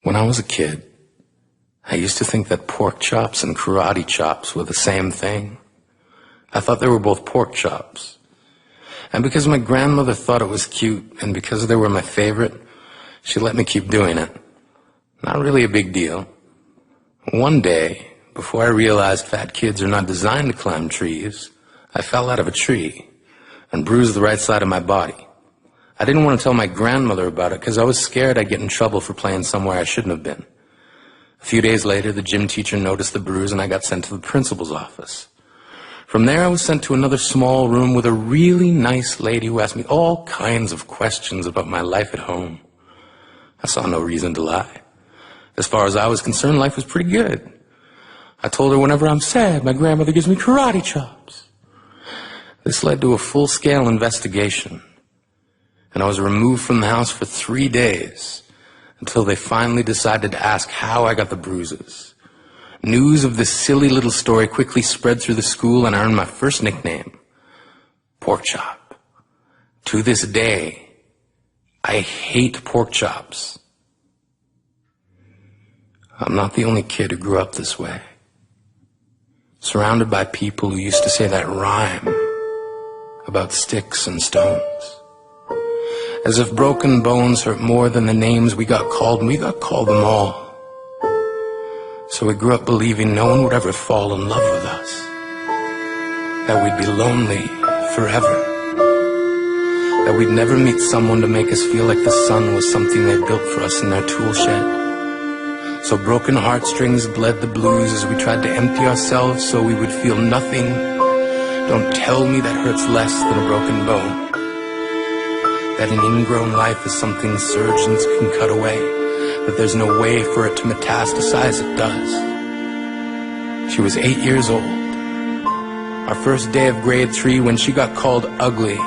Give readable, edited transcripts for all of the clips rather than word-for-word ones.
When I was a kid, I used to think that pork chops and karate chops were the same thing. I thought they were both pork chops. And because my grandmother thought it was cute, and because they were my favorite, she let me keep doing it. Not really a big deal. One day, before I realized fat kids are not designed to climb trees, I fell out of a tree and bruised the right side of my body. I didn't want to tell my grandmother about it because I was scared I'd get in trouble for playing somewhere I shouldn't have been. A few days later, the gym teacher noticed the bruise and I got sent to the principal's office. From there, I was sent to another small room with a really nice lady who asked me all kinds of questions about my life at home. I saw no reason to lie. As far as I was concerned, life was pretty good. I told her whenever I'm sad, my grandmother gives me karate chops. This led to a full-scale investigation, and I was removed from the house for 3 days until they finally decided to ask how I got the bruises. News of this silly little story quickly spread through the school, and I earned my first nickname, Pork Chop. To this day, I hate pork chops. I'm not the only kid who grew up this way, surrounded by people who used to say that rhyme about sticks and stones. As if broken bones hurt more than the names we got called, and we got called them all. So we grew up believing no one would ever fall in love with us, that we'd be lonely forever, that we'd never meet someone to make us feel like the sun was something they built for us in their tool shed. So broken heartstrings bled the blues as we tried to empty ourselves so we would feel nothing. Don't tell me that hurts less than a broken bone, that an ingrown life is something surgeons can cut away, that there's no way for it to metastasize. It does. She was 8 years old. Our first day of grade 3 when she got called ugly.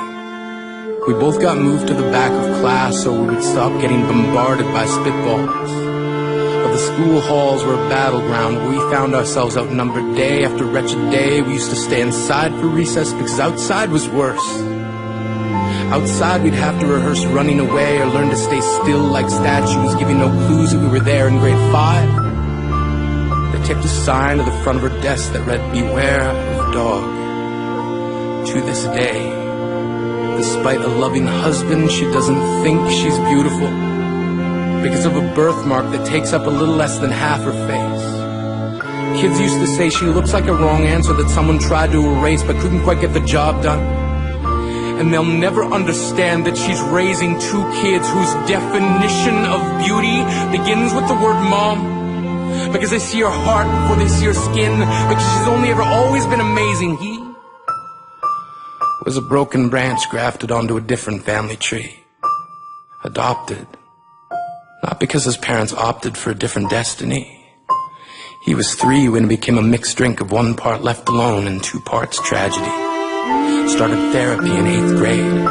We both got moved to the back of class so we would stop getting bombarded by spitballs. But the school halls were a battleground where we found ourselves outnumbered day after wretched day. We used to stay inside for recess because outside was worse. Outside we'd have to rehearse running away or learn to stay still like statues, giving no clues that we were there in grade 5. They taped a sign to the front of her desk that read, "Beware of dog." To this day, despite a loving husband, she doesn't think she's beautiful because of a birthmark that takes up a little less than half her face. Kids used to say she looks like a wrong answer that someone tried to erase but couldn't quite get the job done. And they'll never understand that she's raising 2 kids whose definition of beauty begins with the word mom. Because they see her heart before they see her skin. Because she's only ever always been amazing. He was a broken branch grafted onto a different family tree. Adopted. Not because his parents opted for a different destiny. He was 3 when it became a mixed drink of 1 part left alone and 2 parts tragedy. Started therapy in 8th grade,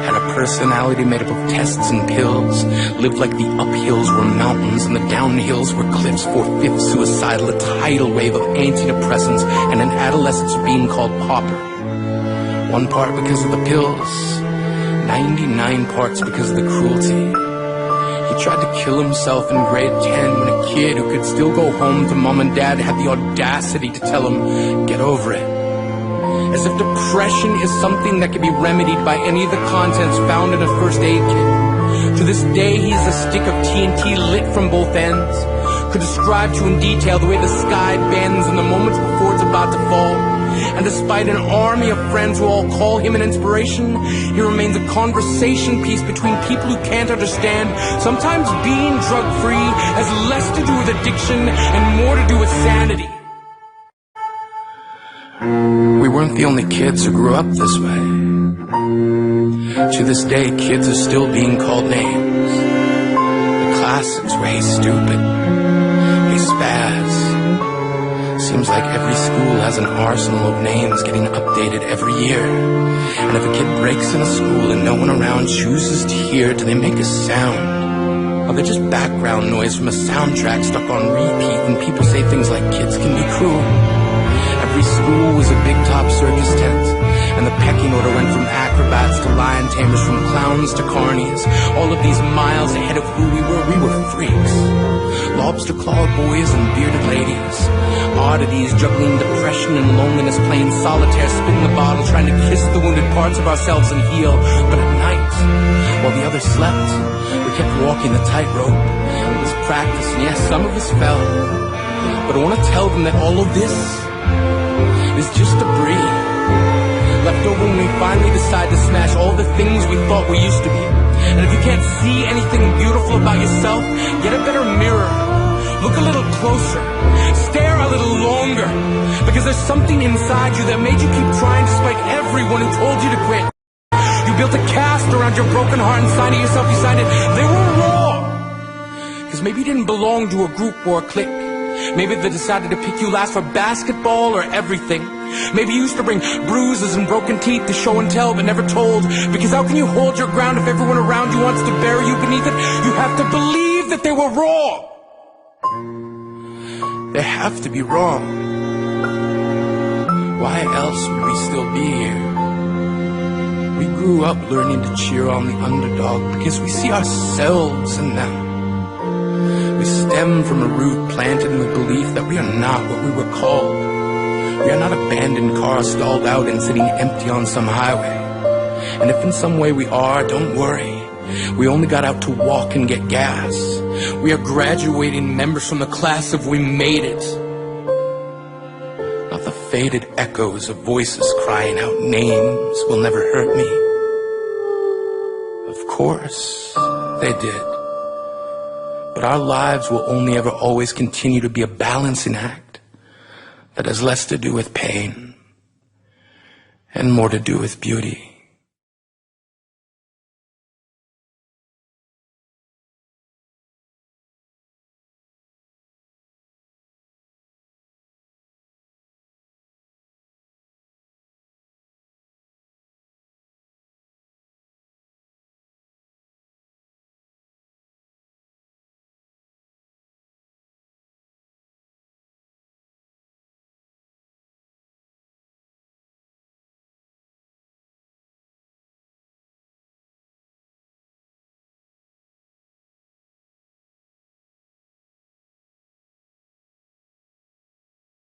had a personality made up of tests and pills, lived like the uphills were mountains and the downhills were cliffs, 4/5 suicidal, a tidal wave of antidepressants, and an adolescence being called pauper. 1 part because of the pills, 99 parts because of the cruelty. He tried to kill himself in grade 10 when a kid who could still go home to mom and dad had the audacity to tell him, "Get over it." As if depression is something that can be remedied by any of the contents found in a first aid kit. To this day, he's a stick of TNT lit from both ends. Could describe to in detail the way the sky bends in the moments before it's about to fall. And despite an army of friends who all call him an inspiration, he remains a conversation piece between people who can't understand. Sometimes being drug-free has less to do with addiction and more to do with sanity. We weren't the only kids who grew up this way. To this day, kids are still being called names. The classics were, "Hey stupid," "Hey spaz." Seems like every school has an arsenal of names getting updated every year. And if a kid breaks in a school and no one around chooses to hear, do they make a sound? Or they're just background noise from a soundtrack stuck on repeat when people say things like kids can be cruel? Every school was a big top circus tent, And the pecking order went from acrobats to lion tamers, from clowns to carnies. All of these miles ahead of who we were freaks. Lobster claw boys and bearded ladies. Oddities juggling depression and loneliness, playing solitaire, spinning the bottle, trying to kiss the wounded parts of ourselves and heal. But at night, while the others slept, we kept walking the tightrope. It was practice, and yes, some of us fell. But I want to tell them that all of this is just debris left over when we finally decide to smash all the things we thought we used to be. And if you can't see anything beautiful about yourself, get a better mirror. Look a little closer. Stare a little longer. Because there's something inside you that made you keep trying despite everyone who told you to quit. You built a cast around your broken heart and signed it yourself. You signed it. They were raw. Because maybe you didn't belong to a group or a clique. Maybe they decided to pick you last for basketball or everything. Maybe you used to bring bruises and broken teeth to show and tell but never told. Because how can you hold your ground if everyone around you wants to bury you beneath it? You have to believe that they were raw. They have to be wrong. Why else would we still be here? We grew up learning to cheer on the underdog because we see ourselves in them. We stem from a root planted in the belief that we are not what we were called. We are not abandoned cars stalled out and sitting empty on some highway. And if in some way we are, don't worry. We only got out to walk and get gas. We are graduating members from the class of we made it. Not the faded echoes of voices crying out names will never hurt me. Of course, they did. But our lives will only ever always continue to be a balancing act that has less to do with pain and more to do with beauty.